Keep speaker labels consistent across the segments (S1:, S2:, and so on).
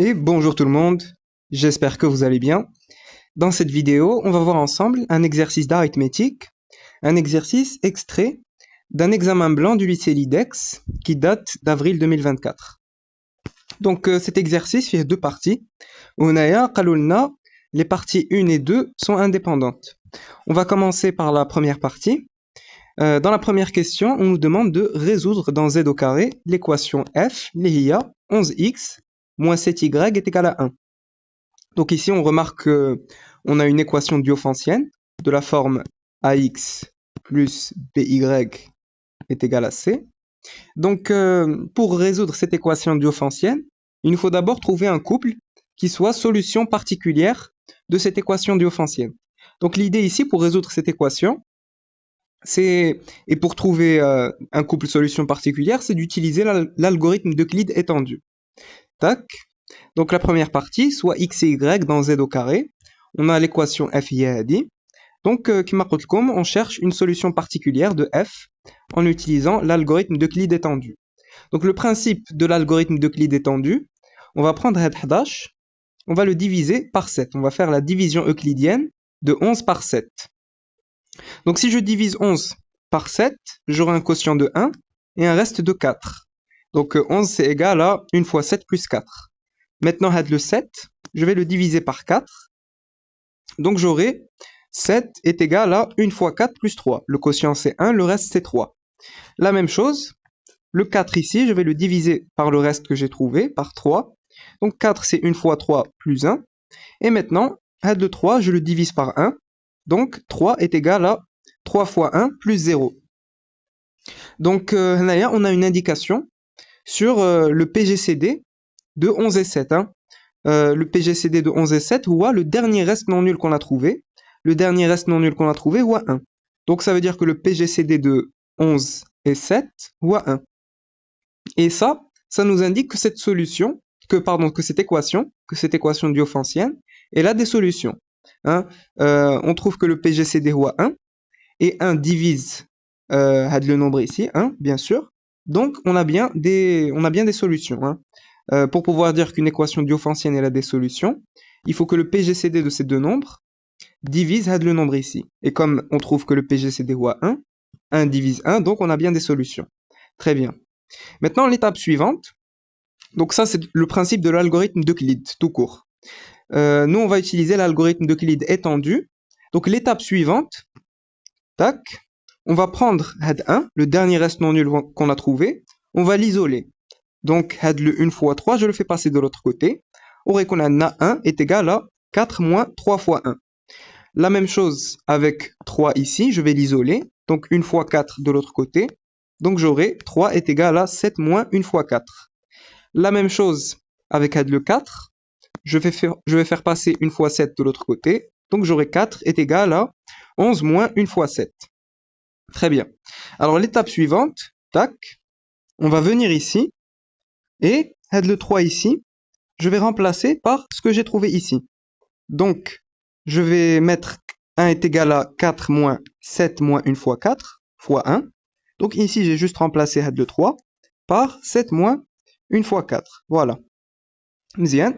S1: Et bonjour tout le monde, j'espère que vous allez bien. Dans cette vidéo, on va voir ensemble un exercice d'arithmétique, un exercice extrait d'un examen blanc du lycée LIDEX qui date d'avril 2024. Donc cet exercice fait deux parties. Hunaya qalulna, les parties 1 et 2 sont indépendantes. On va commencer par la première partie. Dans la première question, on nous demande de résoudre dans z au carré l'équation f, l'IA, 11x moins 7y est égal à 1. Donc ici, on remarque qu'on a une équation diophantienne de la forme ax plus by est égal à c. Donc pour résoudre cette équation diophantienne, il nous faut d'abord trouver un couple qui soit solution particulière de cette équation diophantienne. Donc l'idée ici, pour résoudre cette équation, et pour trouver un couple solution particulière, c'est d'utiliser l'algorithme d'Euclide étendu. Tac. Donc la première partie, soit x et y dans z au carré, on a l'équation f هذه. Donc كما قلت لكم, on cherche une solution particulière de f en utilisant l'algorithme d'Euclide étendu. Donc le principe de l'algorithme d'Euclide étendu, on va prendre 11, on va le diviser par 7. On va faire la division euclidienne de 11 par 7. Donc si je divise 11 par 7, j'aurai un quotient de 1 et un reste de 4. Donc 11 c'est égal à 1 fois 7 plus 4. Maintenant, le 7, je vais le diviser par 4. Donc j'aurai 7 est égal à 1 fois 4 plus 3. Le quotient c'est 1, le reste c'est 3. La même chose, le 4 ici, je vais le diviser par le reste que j'ai trouvé, par 3. Donc 4 c'est 1 fois 3 plus 1. Et maintenant, le 3, je le divise par 1. Donc 3 est égal à 3 fois 1 plus 0. Donc là, on a une indication sur le PGCD de 11 et 7. Le PGCD de 11 et 7, ou le dernier reste non nul qu'on a trouvé. Le dernier reste non nul qu'on a trouvé, ou 1. Donc ça veut dire que le PGCD de 11 et 7, ou 1. Et ça nous indique que cette solution, que cette équation diophantienne, elle a des solutions. On trouve que le PGCD ou 1, et 1 divise le nombre ici, 1, bien sûr. Donc on a bien des solutions. Pour pouvoir dire qu'une équation diophantienne elle a des solutions, il faut que le PGCD de ces deux nombres divise le nombre ici. Et comme on trouve que le PGCD ou 1, 1 divise 1, donc on a bien des solutions. Très bien. Maintenant, l'étape suivante. Donc ça, c'est le principe de l'algorithme d'Euclide, tout court. Nous, on va utiliser l'algorithme d'Euclide étendu. Donc l'étape suivante, tac, on va prendre 1, le dernier reste non nul qu'on a trouvé, on va l'isoler. Donc, le 1 fois 3, je le fais passer de l'autre côté. On qu'on a 1 est égal à 4 moins 3 fois 1. La même chose avec 3 ici, je vais l'isoler. Donc 1 fois 4 de l'autre côté. Donc j'aurai 3 est égal à 7 moins 1 fois 4. La même chose avec le 4. Je vais faire passer 1 fois 7 de l'autre côté. Donc j'aurai 4 est égal à 11 moins 1 fois 7. Très bien. Alors l'étape suivante, tac, on va venir ici. Et le 3 ici, je vais remplacer par ce que j'ai trouvé ici. Donc, je vais mettre 1 est égal à 4 moins 7 moins 1 fois 4 fois 1. Donc ici, j'ai juste remplacé le 3 par 7 moins 1 fois 4. Voilà. Bien.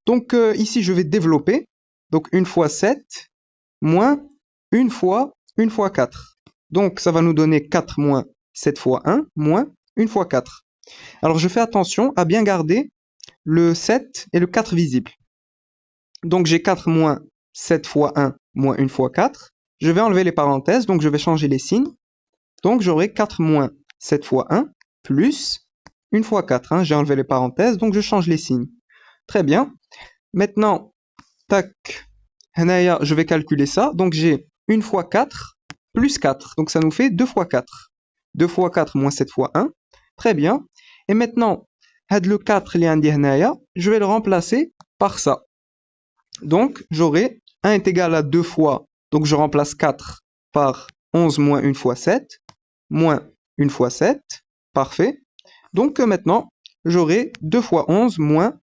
S1: Donc ici, je vais développer. Donc 1 fois 7 moins 1 fois 1 fois 4. Donc ça va nous donner 4 moins 7 fois 1 moins 1 fois 4. Alors je fais attention à bien garder le 7 et le 4 visibles. Donc j'ai 4 moins 7 fois 1 moins 1 fois 4. Je vais enlever les parenthèses, donc je vais changer les signes. Donc j'aurai 4 moins 7 fois 1 plus 1 fois 4. J'ai enlevé les parenthèses, donc je change les signes. Très bien. Maintenant, tac, je vais calculer ça. Donc j'ai 1 fois 4 plus 4. Donc ça nous fait 2 fois 4. 2 fois 4 moins 7 fois 1. Très bien. Et maintenant, le 4, je vais le remplacer par ça. Donc, j'aurai 1 est égal à 2 fois, donc je remplace 4 par 11 moins 1 fois 7, moins 1 fois 7, parfait. Donc maintenant, j'aurai 2 fois 11 moins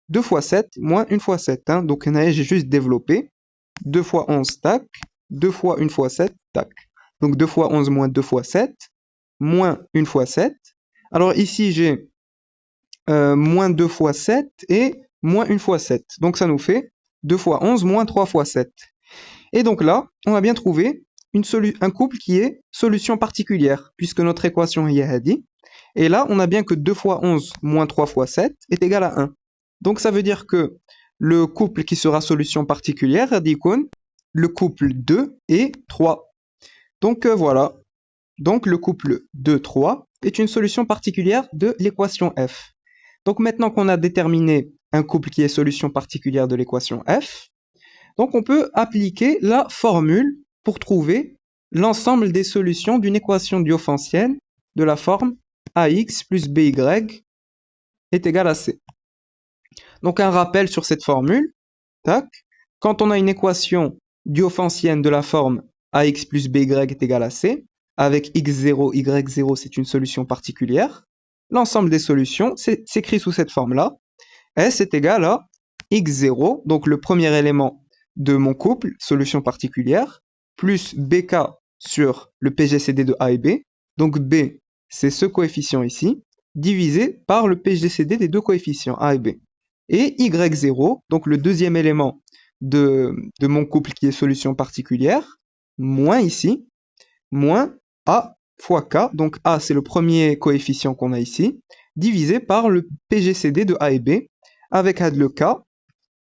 S1: 2 fois 7 moins 1 fois 7. Donc j'ai juste développé 2 fois 11, tac, 2 fois 1 fois 7, tac. Donc 2 fois 11 moins 2 fois 7, moins 1 fois 7. Alors ici, j'ai moins 2 fois 7 et moins 1 fois 7. Donc ça nous fait 2 fois 11 moins 3 fois 7. Et donc là, on a bien trouvé un couple qui est solution particulière, puisque notre équation est hadi. Et là, on a bien que 2 fois 11 moins 3 fois 7 est égal à 1. Donc ça veut dire que le couple qui sera solution particulière, le couple 2 et 3. Donc voilà. Donc le couple 2, 3 est une solution particulière de l'équation f. Donc maintenant qu'on a déterminé un couple qui est solution particulière de l'équation f, donc on peut appliquer la formule pour trouver l'ensemble des solutions d'une équation diophantienne de la forme ax plus by est égal à c. Donc un rappel sur cette formule. Tac. Quand on a une équation diophantienne de la forme ax plus by est égal à c, avec x0, y0, c'est une solution particulière, l'ensemble des solutions s'écrit sous cette forme-là. S est égal à x0, donc le premier élément de mon couple, solution particulière, plus bk sur le PGCD de A et B, donc B, c'est ce coefficient ici, divisé par le PGCD des deux coefficients A et B. Et y0, donc le deuxième élément de mon couple qui est solution particulière, moins ici, moins A fois K, donc A c'est le premier coefficient qu'on a ici, divisé par le PGCD de A et B, avec le K,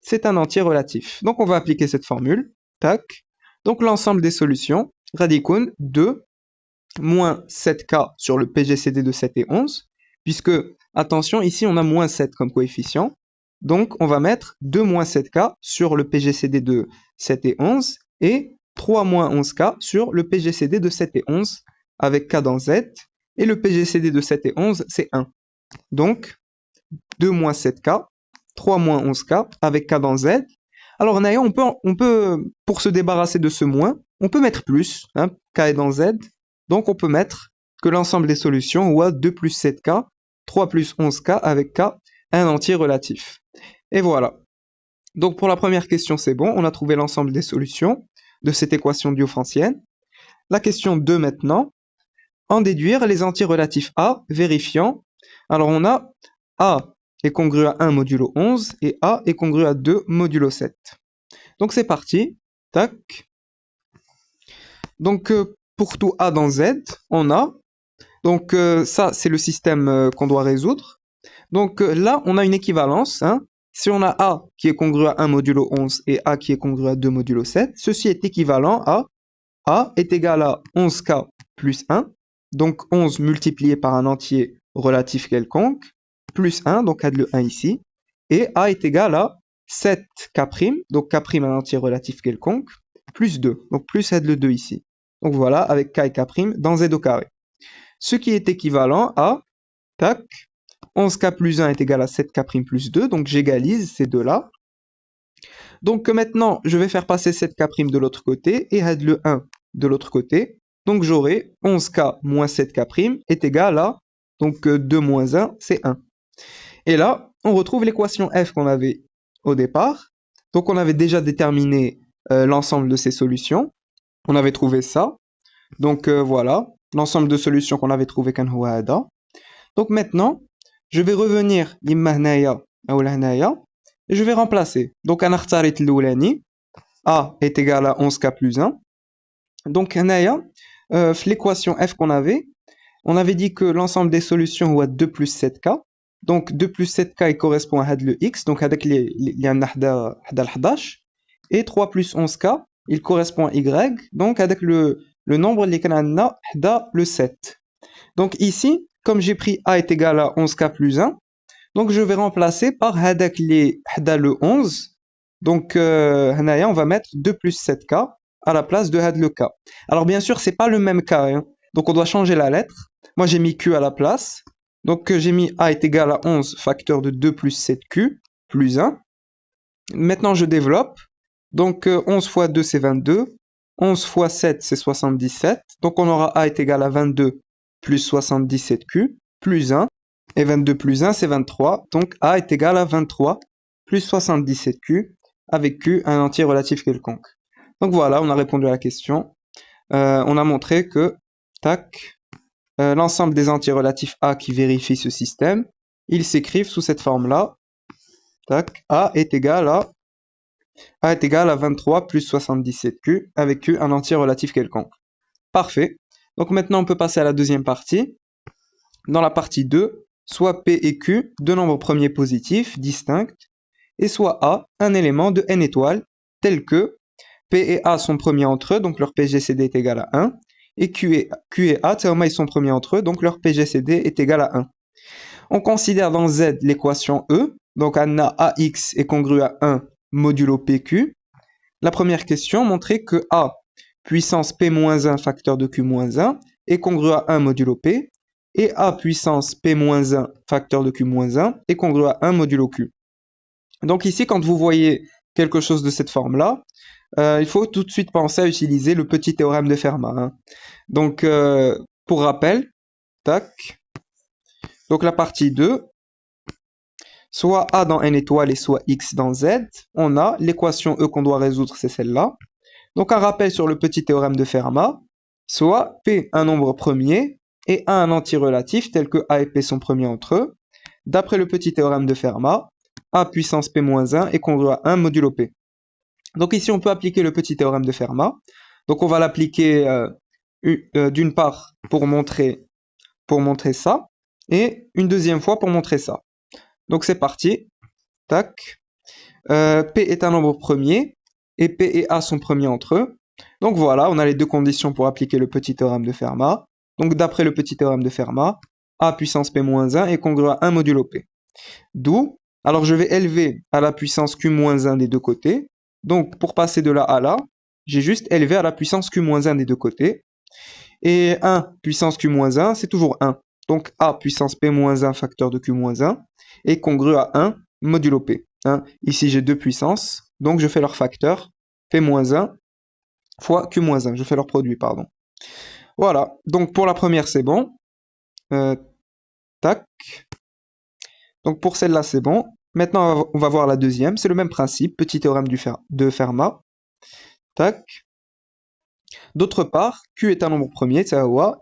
S1: c'est un entier relatif. Donc on va appliquer cette formule, tac, donc l'ensemble des solutions, radicun 2 moins 7K sur le PGCD de 7 et 11, puisque, attention, ici on a moins 7 comme coefficient, donc on va mettre 2 moins 7K sur le PGCD de 7 et 11, et 3 moins 11K sur le PGCD de 7 et 11, avec K dans Z, et le PGCD de 7 et 11, c'est 1. Donc, 2 moins 7K, 3 moins 11K, avec K dans Z. Alors, on peut, pour se débarrasser de ce moins, on peut mettre plus, hein, K est dans Z, donc on peut mettre que l'ensemble des solutions, ou 2 plus 7K, 3 plus 11K, avec K, un entier relatif. Et voilà. Donc pour la première question, c'est bon, on a trouvé l'ensemble des solutions de cette équation diophantienne. La question 2 maintenant, en déduire les entiers relatifs A, vérifiant. Alors on a A est congru à 1 modulo 11 et A est congru à 2 modulo 7. Donc c'est parti, tac. Donc pour tout A dans Z, on a, donc ça c'est le système qu'on doit résoudre. Donc là on a une équivalence, hein. Si on a A qui est congru à 1 modulo 11 et A qui est congru à 2 modulo 7, ceci est équivalent à A est égal à 11K plus 1, donc 11 multiplié par un entier relatif quelconque, plus 1, donc add le 1 ici, et A est égal à 7K', donc K' un entier relatif quelconque, plus 2, donc plus add le 2 ici. Donc voilà, avec K et K' dans Z au carré. Ce qui est équivalent à, tac, 11K plus 1 est égal à 7K' plus 2, donc j'égalise ces deux-là. Donc maintenant, je vais faire passer 7K' de l'autre côté et add le 1 de l'autre côté. Donc j'aurai 11K moins 7K' est égal à, donc 2 moins 1, c'est 1. Et là, on retrouve l'équation f qu'on avait au départ. Donc on avait déjà déterminé l'ensemble de ces solutions. On avait trouvé ça. Donc voilà, l'ensemble de solutions qu'on avait trouvé kan huwa hada. Donc maintenant, je vais revenir l'imma hnaya ou l'hnaya et je vais remplacer. Donc ana khtarit l'oulani, A est égal à 11K plus 1. Donc hnaya, l'équation f qu'on avait, on avait dit que l'ensemble des solutions est 2 plus 7K. Donc 2 plus 7K il correspond à le X, donc avec les 11. Et 3 plus 11K, il correspond à Y, donc avec le nombre qui est le 7. Donc ici, comme j'ai pris A est égal à 11K plus 1, donc je vais remplacer par le 11. Donc on va mettre 2 plus 7K à la place de le K. Alors bien sûr, c'est pas le même K, hein. Donc on doit changer la lettre. Moi j'ai mis Q à la place. Donc j'ai mis A est égal à 11 facteur de 2 plus 7Q plus 1. Maintenant je développe. Donc 11 fois 2 c'est 22. 11 fois 7 c'est 77. Donc on aura A est égal à 22 plus 77Q plus 1. Et 22 plus 1 c'est 23. Donc A est égal à 23 plus 77Q avec Q un entier relatif quelconque. Donc voilà, on a répondu à la question. On a montré que, tac, l'ensemble des entiers relatifs A qui vérifient ce système, ils s'écrivent sous cette forme-là. Tac, A est égal à 23 plus 77Q avec Q un entier relatif quelconque. Parfait. Donc maintenant on peut passer à la deuxième partie. Dans la partie 2, soit P et Q, deux nombres premiers positifs distincts, et soit A, un élément de n étoiles, tel que P et A sont premiers entre eux, donc leur PGCD est égal à 1, et Q et A, ils sont premiers entre eux, donc leur PGCD est égal à 1. On considère dans Z l'équation E, donc Anna AX est congru à 1 modulo PQ. La première question montrait que A puissance P-1 facteur de Q-1 est congru à 1 modulo P, et A puissance P-1 facteur de Q-1 est congru à 1 modulo Q. Donc ici, quand vous voyez quelque chose de cette forme-là, il faut tout de suite penser à utiliser le petit théorème de Fermat, hein. Donc, pour rappel, tac. Donc la partie 2, soit A dans n étoiles et soit X dans Z, on a l'équation E qu'on doit résoudre, c'est celle-là. Donc un rappel sur le petit théorème de Fermat, soit P un nombre premier et A un entier relatif tel que A et P sont premiers entre eux. D'après le petit théorème de Fermat, A puissance P-1 est congru à 1 modulo P. Donc ici on peut appliquer le petit théorème de Fermat. Donc on va l'appliquer d'une part pour montrer ça, et une deuxième fois pour montrer ça. Donc c'est parti. Tac. P est un nombre premier, et P et A sont premiers entre eux. Donc voilà, on a les deux conditions pour appliquer le petit théorème de Fermat. Donc d'après le petit théorème de Fermat, A puissance P-1 est congru à 1 modulo P. D'où, alors je vais élever à la puissance Q-1 des deux côtés. Donc pour passer de là à là, j'ai juste élevé à la puissance Q-1 des deux côtés. Et 1 puissance Q-1, c'est toujours 1. Donc A puissance P-1 facteur de Q-1 est congru à 1 modulo P. Hein. Ici j'ai deux puissances, donc je fais leur facteur P-1 fois Q-1. Je fais leur produit, pardon. Voilà, donc pour la première c'est bon. Tac. Donc pour celle-là c'est bon. Maintenant on va voir la deuxième, c'est le même principe, petit théorème de Fermat. Tac. D'autre part, Q est un nombre premier,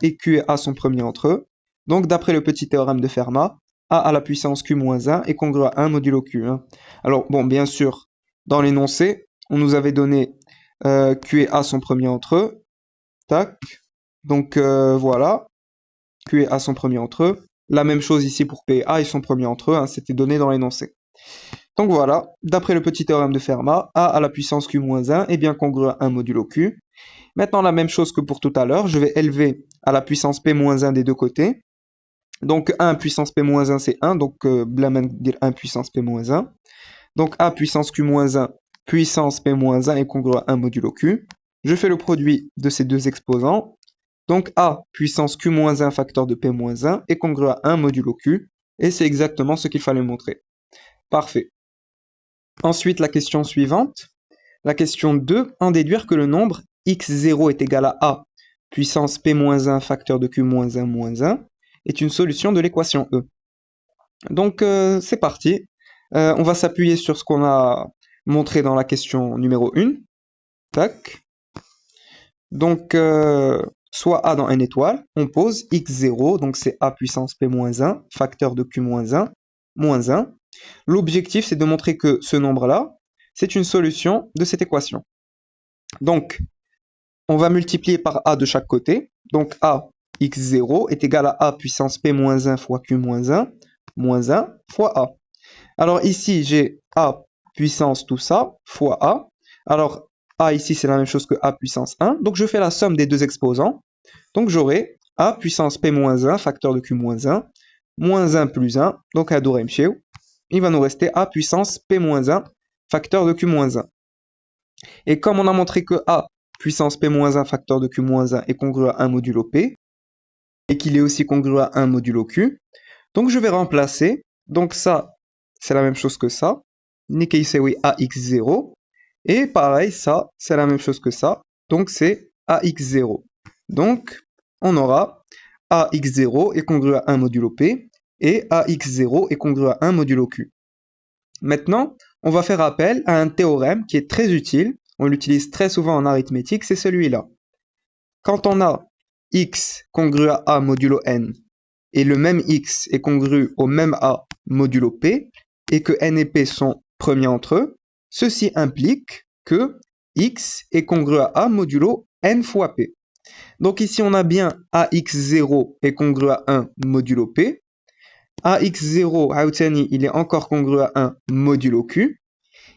S1: et Q et A sont premiers entre eux. Donc d'après le petit théorème de Fermat, A à la puissance Q-1 est congru à 1 modulo Q. Alors bon, bien sûr, dans l'énoncé, on nous avait donné Q et A sont premiers entre eux. Tac. Donc voilà, Q et A sont premiers entre eux. La même chose ici pour P et A, ils sont premiers entre eux, hein, c'était donné dans l'énoncé. Donc voilà, d'après le petit théorème de Fermat, A à la puissance Q-1 est bien congru à 1 modulo Q. Maintenant, la même chose que pour tout à l'heure, je vais élever à la puissance P-1 des deux côtés. Donc 1 puissance P-1 c'est 1, donc blamen dire 1 puissance P-1. Donc A puissance Q-1 puissance P-1 est congru à 1 modulo Q. Je fais le produit de ces deux exposants. Donc A puissance Q-1 facteur de P-1 est congru à 1 modulo Q. Et c'est exactement ce qu'il fallait montrer. Parfait. Ensuite, la question suivante. La question 2, en déduire que le nombre x0 est égal à A puissance P-1 facteur de Q-1 moins 1 est une solution de l'équation E. Donc c'est parti. On va s'appuyer sur ce qu'on a montré dans la question numéro 1. Tac. Donc soit A dans n étoiles, on pose x0, donc c'est A puissance P-1 facteur de Q-1 moins 1. L'objectif c'est de montrer que ce nombre-là, c'est une solution de cette équation. Donc, on va multiplier par A de chaque côté. Donc, A x0 est égal à A puissance P-1 fois Q-1 moins 1 fois A. Alors ici, j'ai A puissance tout ça fois A. Alors, A ici, c'est la même chose que A puissance 1. Donc, je fais la somme des deux exposants. Donc, j'aurai A puissance P-1 facteur de Q-1 moins 1 plus 1. Donc, à Doremcheu, il va nous rester A puissance P-1 facteur de Q-1. Et comme on a montré que A puissance P-1 facteur de Q-1 est congru à 1 modulo P, et qu'il est aussi congru à 1 modulo Q, donc je vais remplacer, donc ça, c'est la même chose que ça, Nikeisewi AX0, et pareil, ça, c'est la même chose que ça, donc c'est AX0. Donc, on aura AX0 est congru à 1 modulo P, et AX0 est congru à 1 modulo Q. Maintenant, on va faire appel à un théorème qui est très utile, on l'utilise très souvent en arithmétique, c'est celui-là. Quand on a x congru à A modulo n, et le même x est congru au même A modulo P, et que n et p sont premiers entre eux, ceci implique que x est congru à a modulo n fois p. Donc ici, on a bien ax0 est congru à 1 modulo p. ax0, عاوتاني, il est encore congru à 1 modulo q.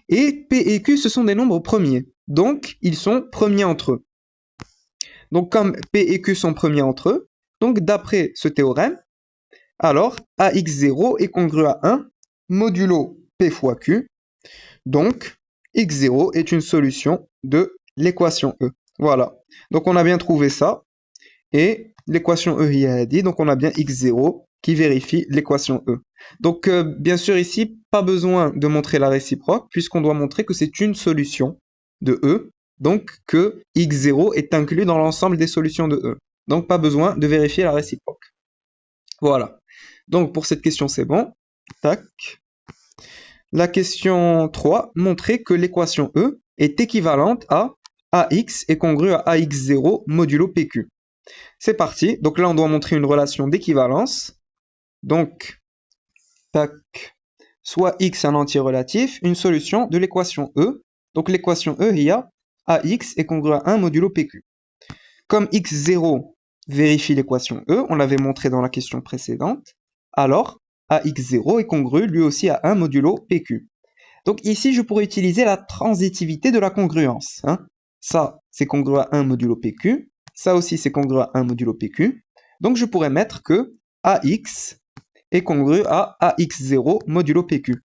S1: Et p et q, ce sont des nombres premiers. Donc, ils sont premiers entre eux. Donc, comme p et q sont premiers entre eux, donc d'après ce théorème, alors ax0 est congru à 1 modulo p fois q. Donc, x0 est une solution de l'équation E. Voilà. Donc, on a bien trouvé ça. Et l'équation E y a dit. Donc, on a bien x0 qui vérifie l'équation E. Donc, bien sûr, ici, pas besoin de montrer la réciproque, puisqu'on doit montrer que c'est une solution de E. Donc, que x0 est inclus dans l'ensemble des solutions de E. Donc, pas besoin de vérifier la réciproque. Voilà. Donc, pour cette question, c'est bon. Tac. La question 3, montrer que l'équation E est équivalente à AX est congru à AX0 modulo PQ. C'est parti. Donc là, on doit montrer une relation d'équivalence. Donc, tac, soit X un entier relatif, une solution de l'équation E. Donc l'équation E, il y a AX est congru à 1 modulo PQ. Comme X0 vérifie l'équation E, on l'avait montré dans la question précédente, alors AX0 est congru lui aussi à 1 modulo PQ. Donc ici, je pourrais utiliser la transitivité de la congruence. Hein. Ça, c'est congru à 1 modulo PQ. Ça aussi, c'est congru à 1 modulo PQ. Donc je pourrais mettre que AX est congru à AX0 modulo PQ.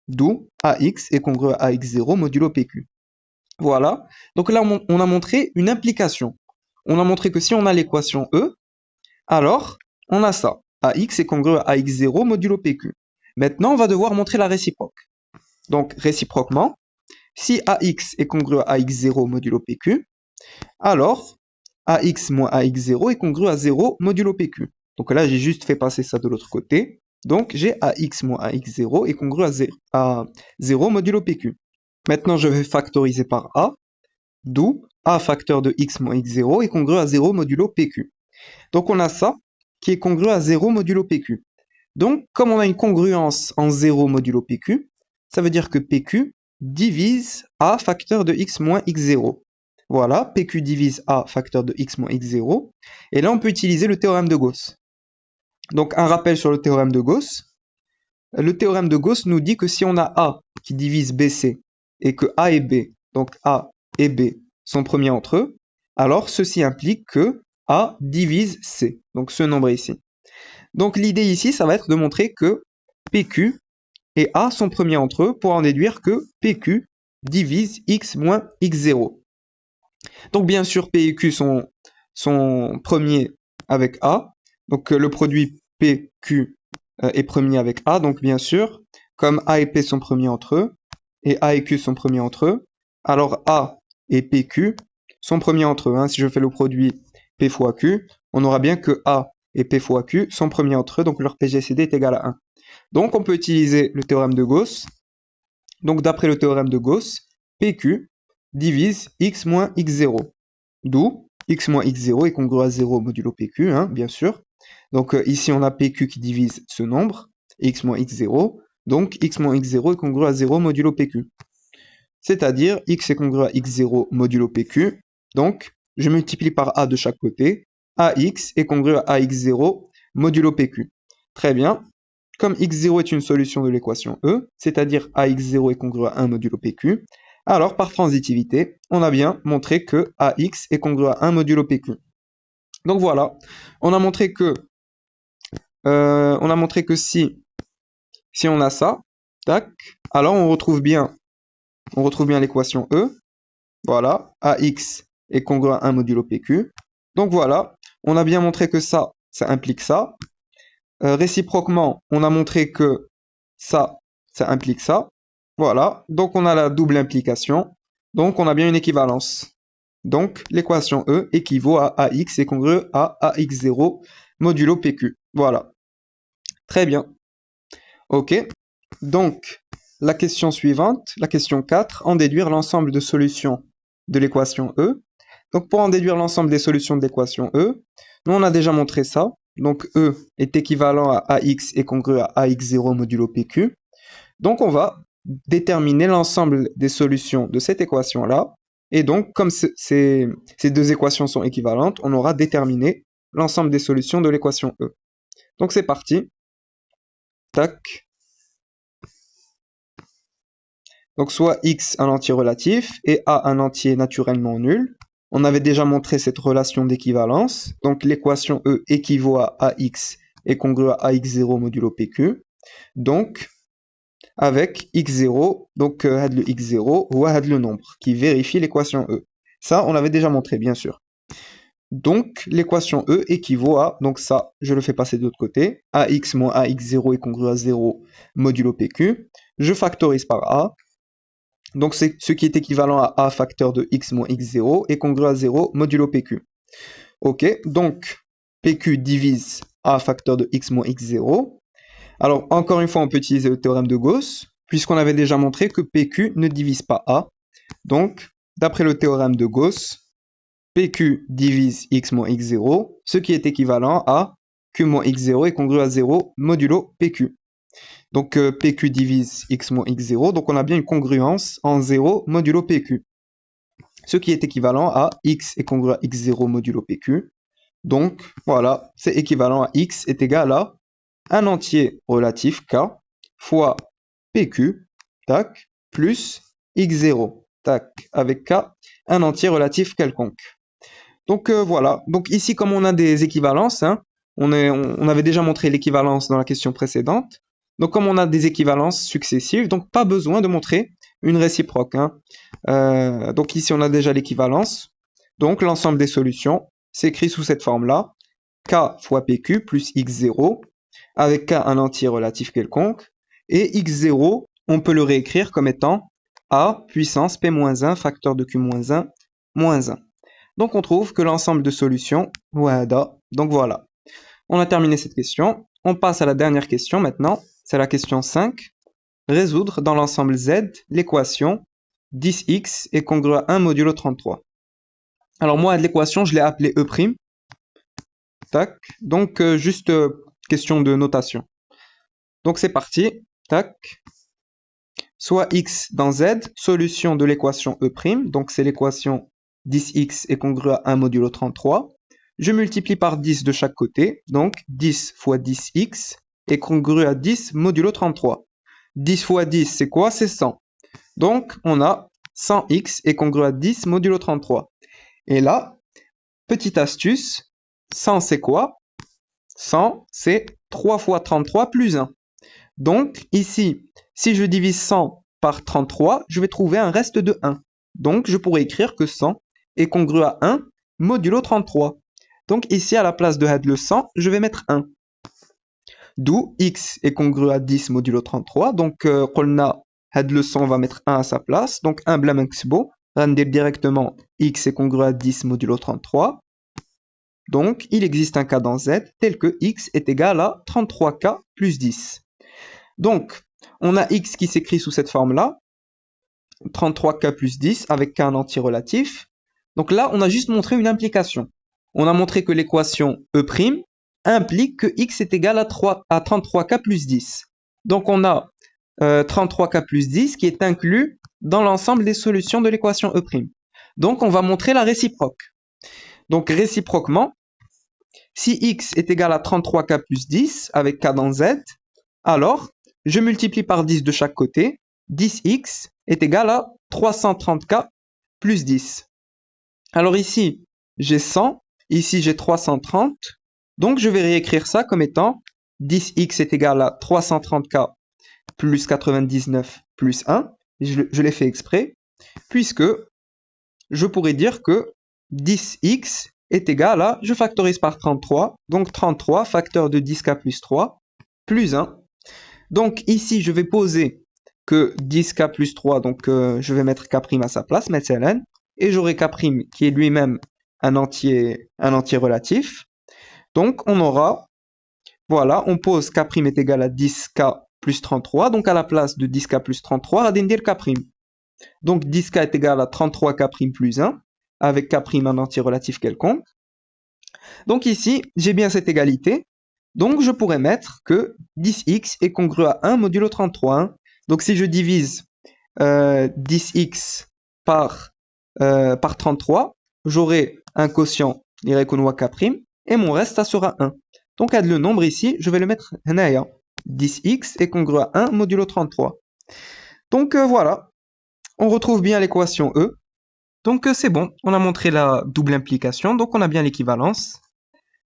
S1: D'où AX est congru à AX0 modulo PQ. Voilà. Donc là, on a montré une implication. On a montré que si on a l'équation E, alors on a ça. AX est congru à AX0 modulo PQ. Maintenant, on va devoir montrer la réciproque. Donc, réciproquement, si AX est congru à AX0 modulo PQ, alors AX moins AX0 est congru à 0 modulo PQ. Donc là, j'ai juste fait passer ça de l'autre côté. Donc, j'ai AX moins AX0 est congru à 0 modulo PQ. Maintenant, je vais factoriser par A, d'où A facteur de X moins X0 est congru à 0 modulo PQ. Donc, on a ça qui est congru à 0 modulo PQ. Donc, comme on a une congruence en 0 modulo PQ, ça veut dire que PQ divise A facteur de X moins X0. Voilà, PQ divise A facteur de X moins X0. Et là, on peut utiliser le théorème de Gauss. Donc, un rappel sur le théorème de Gauss. Le théorème de Gauss nous dit que si on a A qui divise BC et que A et B, donc A et B, sont premiers entre eux, alors ceci implique que A divise C, donc ce nombre ici. Donc, l'idée ici, ça va être de montrer que PQ et A sont premiers entre eux pour en déduire que PQ divise X moins X0. Donc bien sûr, P et Q sont premiers avec A. Donc le produit PQ est premier avec A. Donc bien sûr, comme A et P sont premiers entre eux, et A et Q sont premiers entre eux, alors A et PQ sont premiers entre eux. Hein. Si je fais le produit P fois Q, on aura bien que A et P fois Q sont premiers entre eux, donc leur PGCD est égal à 1. Donc, on peut utiliser le théorème de Gauss. Donc, d'après le théorème de Gauss, PQ divise X moins X0. D'où X moins X0 est congru à 0 modulo PQ, hein, bien sûr. Donc, ici, on a PQ qui divise ce nombre, X moins X0. Donc, X moins X0 est congru à 0 modulo PQ. C'est-à-dire, X est congru à X0 modulo PQ. Donc, je multiplie par A de chaque côté. AX est congru à AX0 modulo PQ. Très bien. Comme x0 est une solution de l'équation E, c'est-à-dire ax0 est congru à 1 modulo PQ, alors par transitivité, on a bien montré que ax est congru à 1 modulo PQ. Donc voilà, on a montré que si on a ça, tac, alors on retrouve bien l'équation E. Voilà, ax est congru à 1 modulo PQ. Donc voilà, on a bien montré que ça implique ça. Réciproquement, on a montré que ça implique ça. Voilà, donc on a la double implication. Donc on a bien une équivalence. Donc l'équation E équivaut à AX est congru à AX0 modulo PQ. Voilà. Très bien. Ok. Donc la question suivante, la question 4, en déduire l'ensemble de solutions de l'équation E. Donc pour en déduire l'ensemble des solutions de l'équation E, nous on a déjà montré ça. Donc E est équivalent à AX est congru à AX0 modulo PQ. Donc on va déterminer l'ensemble des solutions de cette équation-là. Et donc, comme ces deux équations sont équivalentes, on aura déterminé l'ensemble des solutions de l'équation E. Donc c'est parti. Tac. Donc soit x un entier relatif et a un entier naturellement nul. On avait déjà montré cette relation d'équivalence. Donc l'équation E équivaut à ax est congrue à ax0 modulo pq. Donc avec x0, donc le x0 ou le nombre qui vérifie l'équation E. Ça, on l'avait déjà montré, bien sûr. Donc l'équation E équivaut à, donc ça, je le fais passer de l'autre côté, ax moins ax0 est congru à 0 modulo pq. Je factorise par a. Donc c'est ce qui est équivalent à a facteur de x moins x0 est congru à 0 modulo pq. Ok, donc pq divise a facteur de x moins x0. Alors encore une fois, on peut utiliser le théorème de Gauss, puisqu'on avait déjà montré que pq ne divise pas a. Donc, d'après le théorème de Gauss, pq divise x moins x0, ce qui est équivalent à q moins x0 est congru à 0 modulo pq. Donc pq divise x moins x0, donc on a bien une congruence en 0 modulo pq. Ce qui est équivalent à x est congru à x0 modulo pq. Donc voilà, c'est équivalent à x est égal à un entier relatif k fois pq, tac, plus x0, tac, avec k, un entier relatif quelconque. Donc voilà, donc ici comme on a des équivalences, hein, on avait déjà montré l'équivalence dans la question précédente, donc comme on a des équivalences successives, donc pas besoin de montrer une réciproque. Hein. Donc ici on a déjà l'équivalence, donc l'ensemble des solutions s'écrit sous cette forme-là, k fois pq plus x0, avec k un entier relatif quelconque, et x0, on peut le réécrire comme étant a puissance p-1 facteur de q-1 moins 1. Donc on trouve que l'ensemble de solutions, wahada, donc voilà. On a terminé cette question. On passe à la dernière question maintenant, c'est la question 5. Résoudre dans l'ensemble Z l'équation 10x est congru à 1 modulo 33. Alors moi, l'équation, je l'ai appelée E'. Tac. Donc juste question de notation. Donc c'est parti. Tac. Soit x dans Z, solution de l'équation E'. Donc c'est l'équation 10x est congru à 1 modulo 33. Je multiplie par 10 de chaque côté. Donc 10 fois 10x est congru à 10 modulo 33. 10 fois 10, c'est quoi? C'est 100. Donc on a 100x est congru à 10 modulo 33. Et là, petite astuce, 100 c'est quoi? 100 c'est 3 fois 33 plus 1. Donc ici, si je divise 100 par 33, je vais trouver un reste de 1. Donc je pourrais écrire que 100 est congru à 1 modulo 33. Donc ici, à la place de le 100, je vais mettre 1. D'où x est congru à 10 modulo 33. Donc قلنا le 100, on va mettre 1 à sa place. Donc 1 bla maxbo. On va dire directement x est congru à 10 modulo 33. Donc il existe un cas dans Z tel que x est égal à 33k plus 10. Donc, on a x qui s'écrit sous cette forme-là, 33k plus 10 avec k un entier relatif. Donc là, on a juste montré une implication. On a montré que l'équation E' implique que x est égal à 33k plus 10. Donc on a 33k plus 10 qui est inclus dans l'ensemble des solutions de l'équation E'. Donc on va montrer la réciproque. Donc réciproquement, si x est égal à 33k plus 10 avec k dans Z, alors je multiplie par 10 de chaque côté, 10x est égal à 330k plus 10. Alors ici, j'ai 100, ici j'ai 330, donc je vais réécrire ça comme étant 10x est égal à 330k plus 99 plus 1, je l'ai fait exprès, puisque je pourrais dire que 10x est égal à, je factorise par 33, donc 33 facteur de 10k plus 3, plus 1. Donc ici, je vais poser que 10k plus 3, donc je vais mettre k' à sa place, مثلا, et j'aurai k' qui est lui-même un entier relatif. Donc on aura, voilà, on pose k' est égal à 10k plus 33, donc à la place de 10k plus 33, on va dire k'. Donc 10k est égal à 33k' plus 1, avec k' un entier relatif quelconque. Donc ici, j'ai bien cette égalité. Donc je pourrais mettre que 10x est congru à 1 modulo 33. Hein. Donc si je divise 10x par 33, j'aurai un quotient y k' et mon reste ça sera 1. Donc le nombre ici, je vais le mettre هنايا. 10x est congru à 1 modulo 33. Donc voilà, on retrouve bien l'équation E. Donc c'est bon, on a montré la double implication, donc on a bien l'équivalence.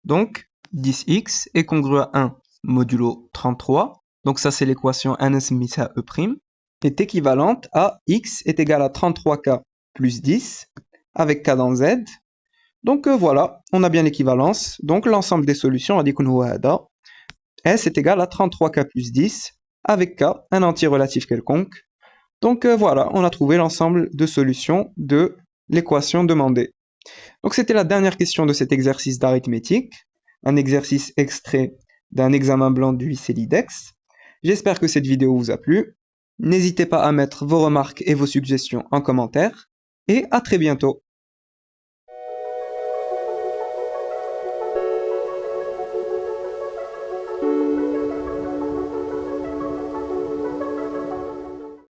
S1: Donc 10x est congru à 1 modulo 33. Donc ça c'est l'équation NSMISA E' est équivalente à x est égal à 33k plus 10 avec k dans z. Donc voilà, on a bien l'équivalence. Donc l'ensemble des solutions, on dit qu'on a S est égal à 33k plus 10 avec k, un entier relatif quelconque. Donc voilà, on a trouvé l'ensemble de solutions de l'équation demandée. Donc c'était la dernière question de cet exercice d'arithmétique, un exercice extrait d'un examen blanc du lycée LIDEX. J'espère que cette vidéo vous a plu. N'hésitez pas à mettre vos remarques et vos suggestions en commentaire, et à très bientôt.